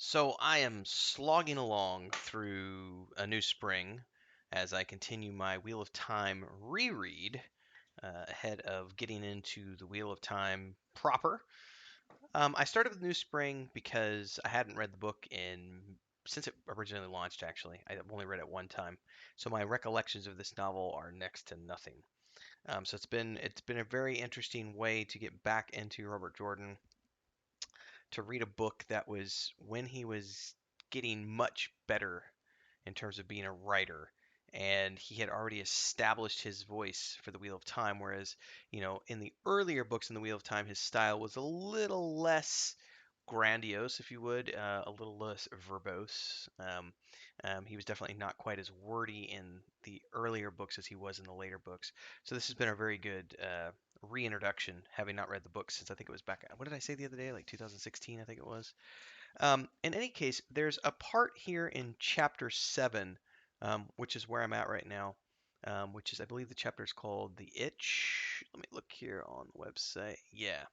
So I am slogging along through a new spring as I continue my Wheel of Time reread ahead of getting into the Wheel of Time proper. I started with New Spring because I hadn't read the book in since it originally launched. Actually, I've only read it one time, so my recollections of this novel are next to nothing. So it's been a very interesting way to get back into Robert Jordan, to read a book that was when he was getting much better in terms of being a writer, and he had already established his voice for the Wheel of Time, whereas in the earlier books in the Wheel of Time his style was a little less grandiose, if you would, a little less verbose. He was definitely not quite as wordy in the earlier books as he was in the later books. So this has been a very good reintroduction, having not read the book since I think it was back. What did I say the other day? Like 2016, I think it was. In any case, there's a part here in chapter 7, which is where I'm at right now, which is, I believe the chapter is called The Itch. Let me look here on the website. Yeah.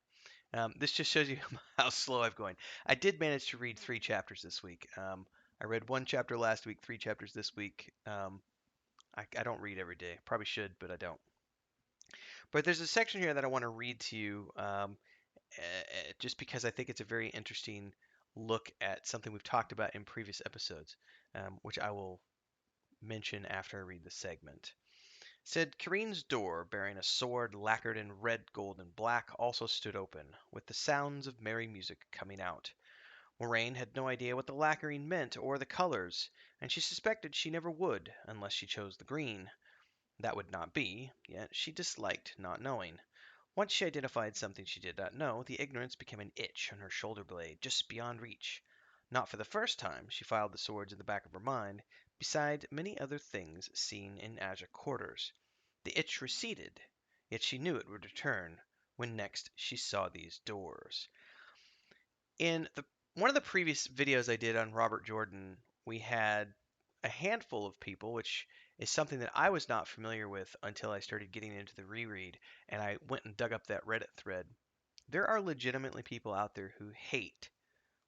This just shows you how slow I'm going. I did manage to read 3 chapters this week. I read 1 chapter last week, 3 chapters this week. I don't read every day. Probably should, but I don't. But there's a section here that I want to read to you, just because I think it's a very interesting look at something we've talked about in previous episodes, which I will mention after I read the segment. Said Kareen's door, bearing a sword lacquered in red, gold, and black, also stood open, with the sounds of merry music coming out. Moraine had no idea what the lacquering meant or the colors, and she suspected she never would, unless she chose the green. That would not be, yet she disliked not knowing. Once she identified something she did not know, the ignorance became an itch on her shoulder blade, just beyond reach. Not for the first time, she filed the swords in the back of her mind, beside many other things seen in Azure quarters. The itch receded, yet she knew it would return when next she saw these doors. In one of the previous videos I did on Robert Jordan, we had a handful of people, which is something that I was not familiar with until I started getting into the reread, and I went and dug up that Reddit thread. There are legitimately people out there who hate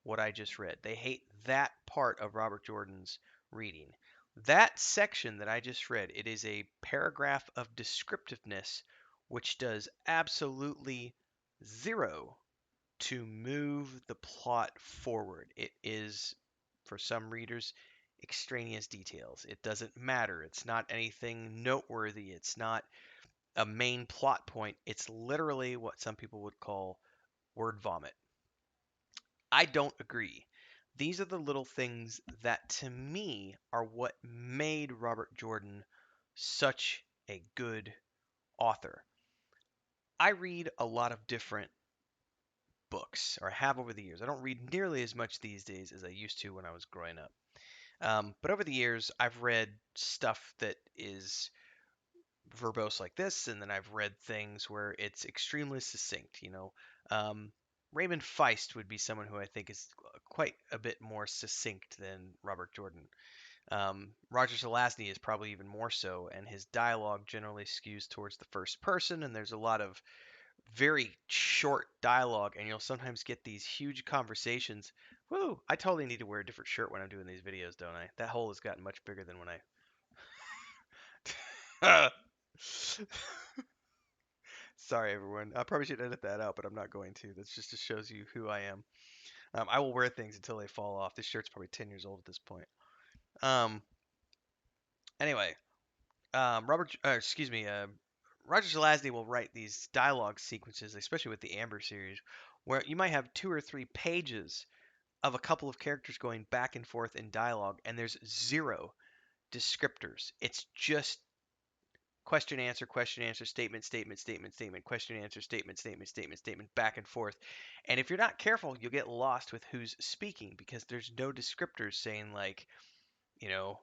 what I just read. They hate that part of Robert Jordan's reading. That section that I just read, it is a paragraph of descriptiveness which does absolutely zero to move the plot forward. It is, for some readers, extraneous details. It doesn't matter. It's not anything noteworthy. It's not a main plot point. It's literally what some people would call word vomit. I don't agree. These are the little things that, to me, are what made Robert Jordan such a good author. I read a lot of different books, or have over the years. I don't read nearly as much these days as I used to when I was growing up. But over the years, I've read stuff that is verbose like this, and then I've read things where it's extremely succinct. Raymond Feist would be someone who I think is quite a bit more succinct than Robert Jordan. Roger Zelazny is probably even more so, and his dialogue generally skews towards the first person, and there's a lot of very short dialogue, and you'll sometimes get these huge conversations. Woo! I totally need to wear a different shirt when I'm doing these videos, don't I? That hole has gotten much bigger than when I. Sorry, everyone. I probably should edit that out, but I'm not going to. That's just shows you who I am. I will wear things until they fall off. This shirt's probably 10 years old at this point. Um. Anyway, excuse me. Roger Zelazny will write these dialogue sequences, especially with the Amber series, where you might have 2 or 3 pages of a couple of characters going back and forth in dialogue, and there's zero descriptors. It's just question answer, statement, statement, statement, statement, question answer, statement, statement, statement, statement, back and forth. And if you're not careful, you'll get lost with who's speaking because there's no descriptors saying, like, you know,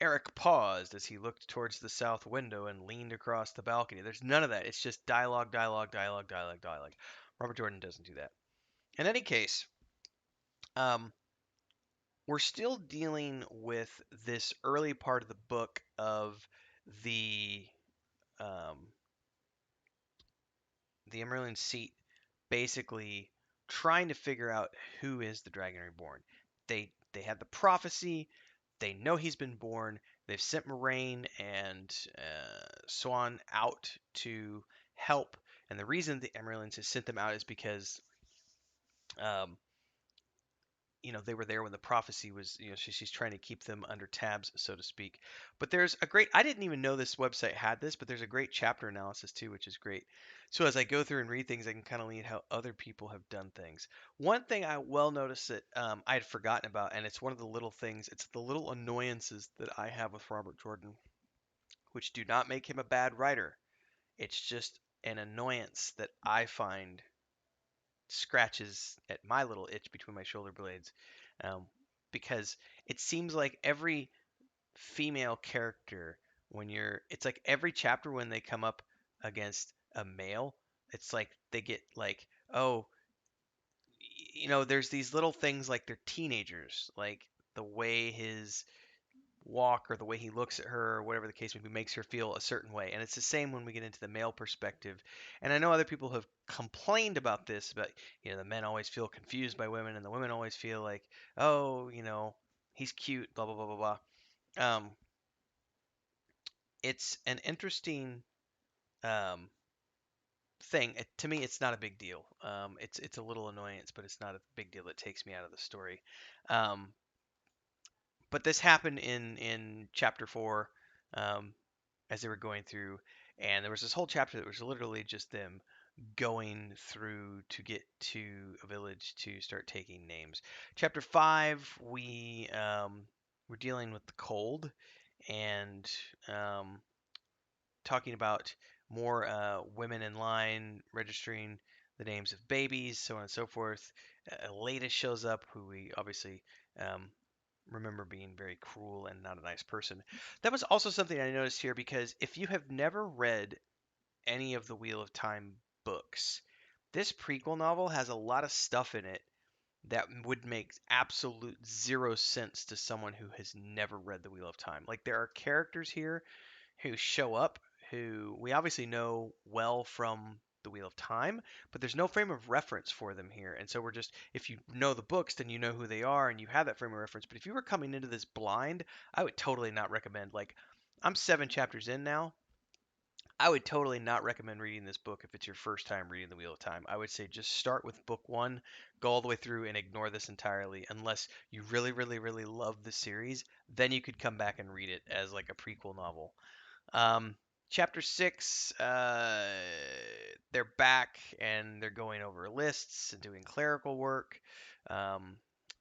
Eric paused as he looked towards the south window and leaned across the balcony. There's none of that. It's just dialogue, dialogue, dialogue, dialogue, dialogue. Robert Jordan doesn't do that. In any case, um, we're still dealing with this early part of the book of the um, the Emerald Seat basically trying to figure out who is the Dragon Reborn. They had the prophecy. They know he's been born. They've sent Moraine and Swan out to help. And the reason the Emeralds has sent them out is because um, they were there when the prophecy was, she's trying to keep them under tabs, so to speak. But there's a great, I didn't even know this website had this, but there's a great chapter analysis too, which is great. So as I go through and read things, I can kind of lead how other people have done things. One thing I well noticed that I had forgotten about, and it's one of the little things, it's the little annoyances that I have with Robert Jordan, which do not make him a bad writer. It's just an annoyance that I find scratches at my little itch between my shoulder blades, um, because it seems like every female character, it's like every chapter when they come up against a male, it's like they get like, oh, there's these little things like they're teenagers, like the way his walk or the way he looks at her or whatever the case may be makes her feel a certain way. And it's the same when we get into the male perspective. And I know other people have complained about this, but the men always feel confused by women and the women always feel like, oh, he's cute, blah blah blah blah blah. It's an interesting um, thing. To me, it's not a big deal. It's a little annoyance, but it's not a big deal that takes me out of the story. Um, but this happened in chapter 4, um, as they were going through, and there was this whole chapter that was literally just them going through to get to a village to start taking names. Chapter 5, we're dealing with the cold and talking about more women in line registering the names of babies, so on and so forth. Leda shows up, who we obviously um, remember being very cruel and not a nice person. That was also something I noticed here because if you have never read any of the Wheel of Time books, this prequel novel has a lot of stuff in it that would make absolute zero sense to someone who has never read the Wheel of Time. Like there are characters here who show up who we obviously know well from the Wheel of Time, but there's no frame of reference for them here. And so we're just, if you know the books, then you know who they are and you have that frame of reference. But if you were coming into this blind, I would totally not recommend, like, I'm 7 chapters in now. I would totally not recommend reading this book if it's your first time reading The Wheel of Time. I would say just start with book 1, go all the way through, and ignore this entirely unless you really, really, really love the series. Then you could come back and read it as like a prequel novel. Chapter 6, they're back and they're going over lists and doing clerical work, um,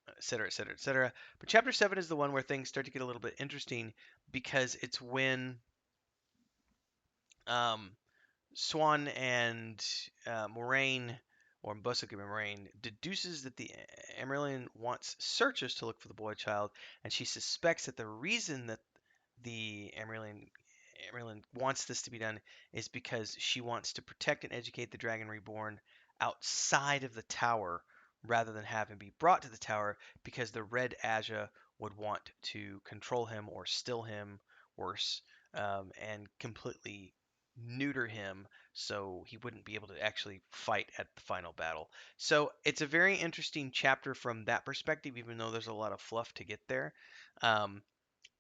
et cetera, et cetera, et cetera. But chapter 7 is the one where things start to get a little bit interesting because it's when um, Swan and Moraine, or Mbusuk and Moraine, deduces that the Emerald wants searchers to look for the boy child, and she suspects that the reason that the Emerald wants this to be done is because she wants to protect and educate the Dragon Reborn outside of the tower rather than have him be brought to the tower because the Red Aja would want to control him or still him worse, and completely neuter him so he wouldn't be able to actually fight at the final battle. So it's a very interesting chapter from that perspective, even though there's a lot of fluff to get there. Um,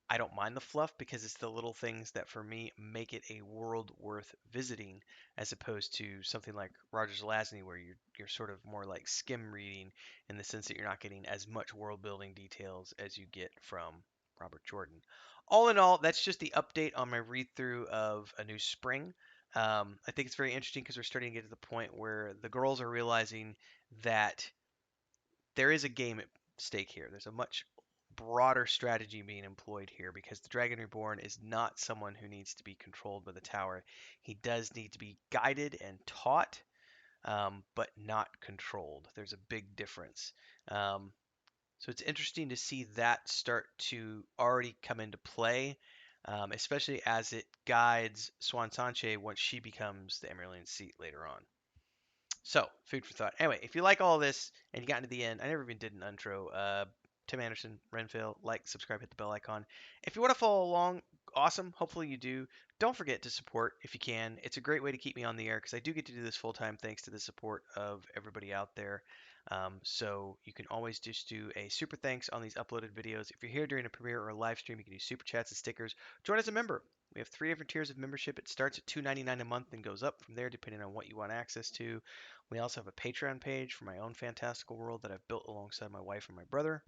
I don't mind the fluff because it's the little things that for me make it a world worth visiting as opposed to something like Roger's Lasney where you're sort of more like skim reading in the sense that you're not getting as much world building details as you get from Robert Jordan. All in all, that's just the update on my read through of A New Spring. I think it's very interesting because we're starting to get to the point where the girls are realizing that there is a game at stake here. There's a much broader strategy being employed here because the Dragon Reborn is not someone who needs to be controlled by the tower. He does need to be guided and taught, but not controlled. There's a big difference. Um, so it's interesting to see that start to already come into play, especially as it guides Swan Sanche once she becomes the Emerald Seat later on. So, food for thought. Anyway, if you like all this and you got to the end, I never even did an intro. Tim Anderson, Renfield, like, subscribe, hit the bell icon. If you want to follow along, awesome. Hopefully you do. Don't forget to support if you can. It's a great way to keep me on the air because I do get to do this full time thanks to the support of everybody out there. So you can always just do a super thanks on these uploaded videos. If you're here during a premiere or a live stream, you can do super chats and stickers. Join as a member. We have 3 different tiers of membership. It starts at $2.99 a month and goes up from there depending on what you want access to. We also have a Patreon page for my own fantastical world that I've built alongside my wife and my brother,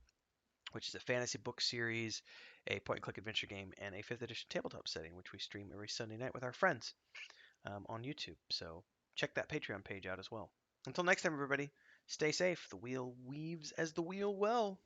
which is a fantasy book series, a point and click adventure game, and a 5th edition tabletop setting, which we stream every Sunday night with our friends on YouTube. So check that Patreon page out as well. Until next time, everybody, stay safe. The wheel weaves as the wheel will.